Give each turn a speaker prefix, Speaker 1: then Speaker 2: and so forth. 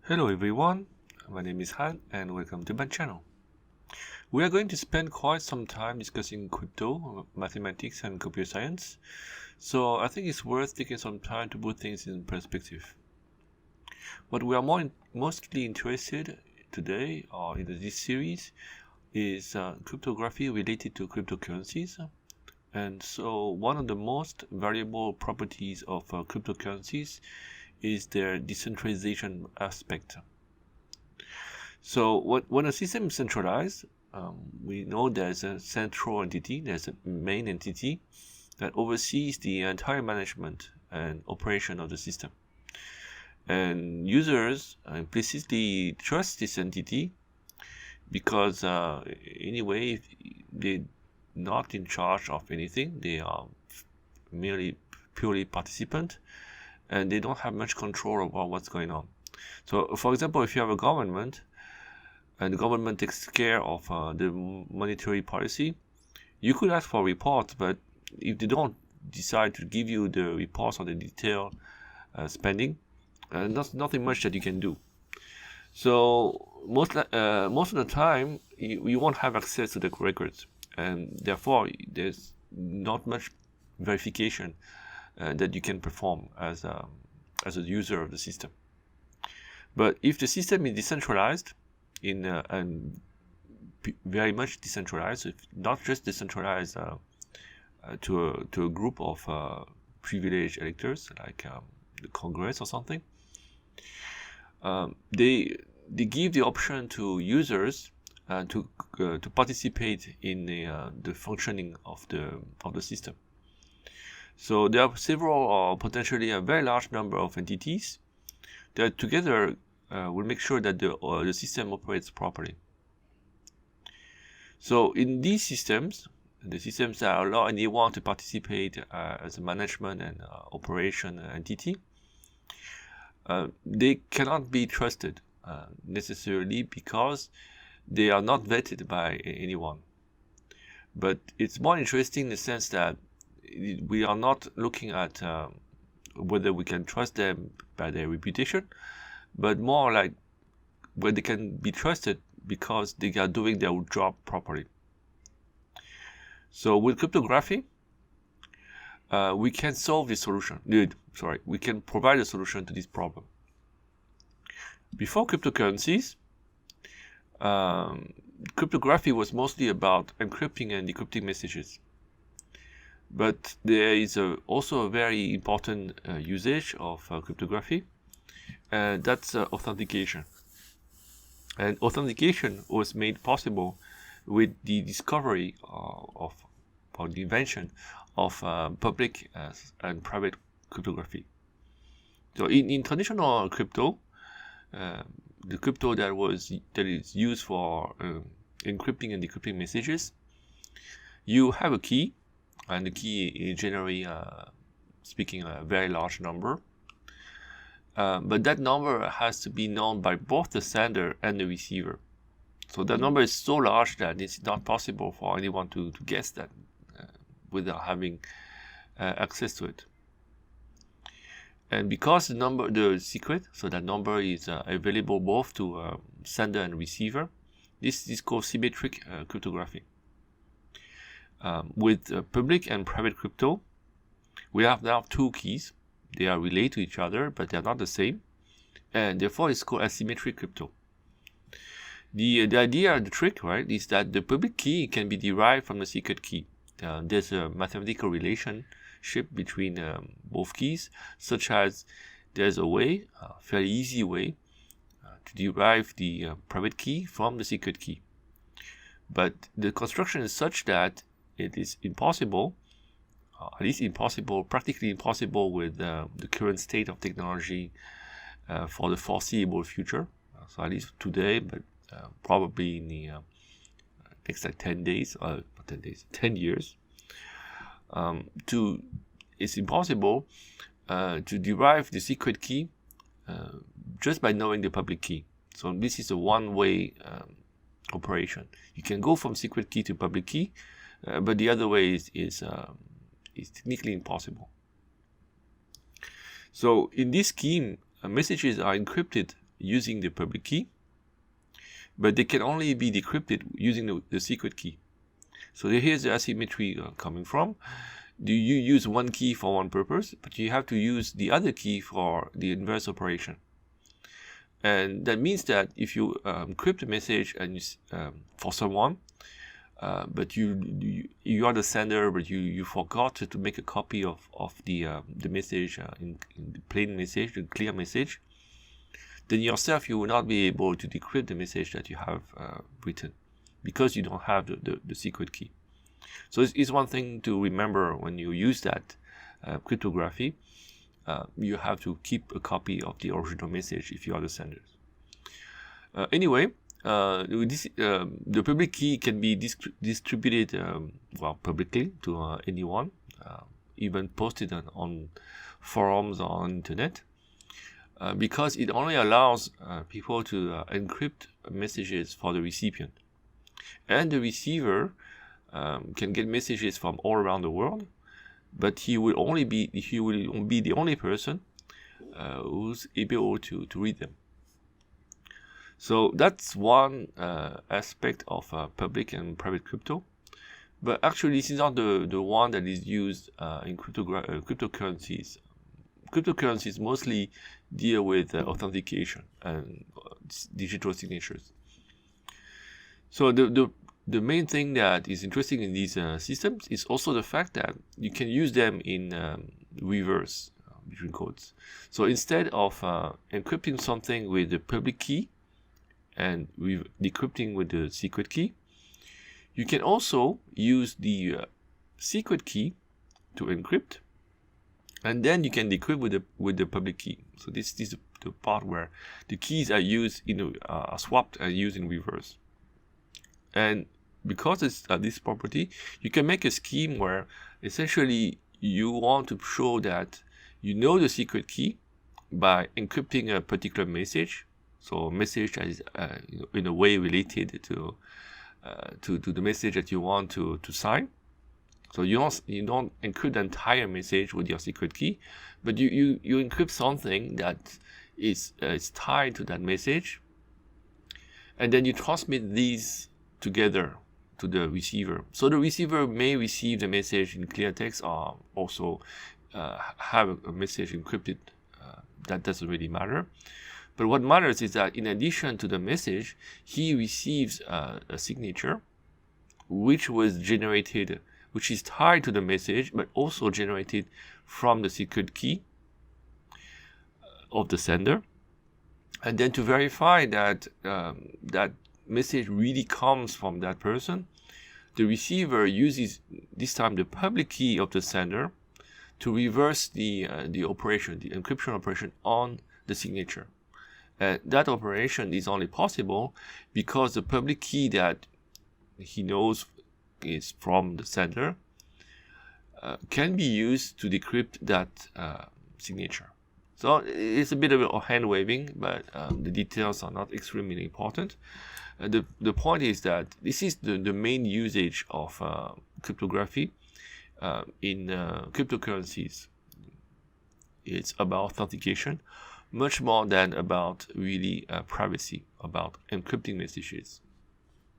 Speaker 1: Hello everyone, my name is Han and welcome to my channel. We are going to spend quite some time discussing crypto, mathematics and computer science, so I think it's worth taking some time to put things in perspective. What we are mostly interested today, or in this series, is cryptography related to cryptocurrencies. And so one of the most valuable properties of cryptocurrencies is their decentralization aspect. So when a system is centralized, we know there's a central entity, there's a main entity that oversees the entire management and operation of the system. And users implicitly trust this entity because anyway, they're not in charge of anything. They are merely purely participant and they don't have much control over what's going on. So for example, if you have a government and the government takes care of the monetary policy, you could ask for reports, but if they don't decide to give you the reports on the detailed spending, nothing much that you can do. So most of the time, you won't have access to the records, and therefore there's not much verification that you can perform as a user of the system. But if the system is decentralized, and very much decentralized, not just decentralized to a group of privileged electors like the Congress or something, they give the option to users to participate in the functioning of the system. So there are several, or potentially a very large number of entities that together will make sure that the system operates properly. So in these systems, the systems that allow anyone to participate as a management and operation entity, they cannot be trusted necessarily because they are not vetted by anyone. But it's more interesting in the sense that we are not looking at whether we can trust them by their reputation, but more like whether they can be trusted because they are doing their job properly. So with cryptography, we can solve this solution. We can provide a solution to this problem. Before cryptocurrencies, cryptography was mostly about encrypting and decrypting messages. But there is also a very important usage of cryptography, and that's authentication. And authentication was made possible with the discovery or the invention of public and private cryptography. So in traditional crypto, the crypto that is used for encrypting and decrypting messages, you have a key, and the key is generally speaking a very large number. But that number has to be known by both the sender and the receiver. So that number is so large that it's not possible for anyone to guess that without having access to it. And because the secret, so that number is available both to sender and receiver, this is called symmetric cryptography. With public and private crypto, we have now two keys. They are related to each other, but they are not the same, and therefore it's called asymmetric crypto. The idea, the trick, right, is that the public key can be derived from the secret key. There's a mathematical relationship between both keys, such as there's a way, a fairly easy way, to derive the private key from the secret key. But the construction is such that it is impossible, at least impossible, practically impossible with the current state of technology for the foreseeable future. So at least today, but probably in the next like 10 years. It's impossible to derive the secret key just by knowing the public key. So this is a one-way operation. You can go from secret key to public key, but the other way is technically impossible. So in this scheme, messages are encrypted using the public key, but they can only be decrypted using the secret key. So here's the asymmetry coming from. You use one key for one purpose, but you have to use the other key for the inverse operation. And that means that if you encrypt a message and for someone, but you are the sender, but you forgot to make a copy of the message in the plain message, the clear message, then yourself you will not be able to decrypt the message that you have written, because you don't have the secret key. So it's one thing to remember when you use that cryptography. You have to keep a copy of the original message if you are the senders. Anyway, the public key can be distributed publicly to anyone, even posted on forums or on internet, because it only allows people to encrypt messages for the recipient, and the receiver can get messages from all around the world, but he will be the only person who's able to read them. So that's one aspect of public and private crypto. But actually, this is not the one that is used in cryptocurrencies. Cryptocurrencies mostly deal with authentication and digital signatures. So the main thing that is interesting in these systems is also the fact that you can use them in reverse between codes. So instead of encrypting something with the public key and decrypting with the secret key, you can also use the secret key to encrypt, and then you can decrypt with the public key. So this is the part where the keys are used are swapped and used in reverse. And because it's this property, you can make a scheme where essentially you want to show that you know the secret key by encrypting a particular message. So a message that is in a way related to the message that you want to sign. So you don't encrypt the entire message with your secret key, but you encrypt something that is tied to that message, and then you transmit these together to the receiver. So the receiver may receive the message in clear text, or also have a message encrypted. That doesn't really matter. But what matters is that in addition to the message, he receives a signature which is tied to the message, but also generated from the secret key of the sender. And then to verify that that message really comes from that person, the receiver uses this time the public key of the sender to reverse the operation, the encryption operation on the signature. And that operation is only possible because the public key that he knows is from the sender can be used to decrypt that signature. So it's a bit of a hand waving, but the details are not extremely important. The point is that this is the main usage of cryptography in cryptocurrencies. It's about authentication, much more than about really privacy, about encrypting messages.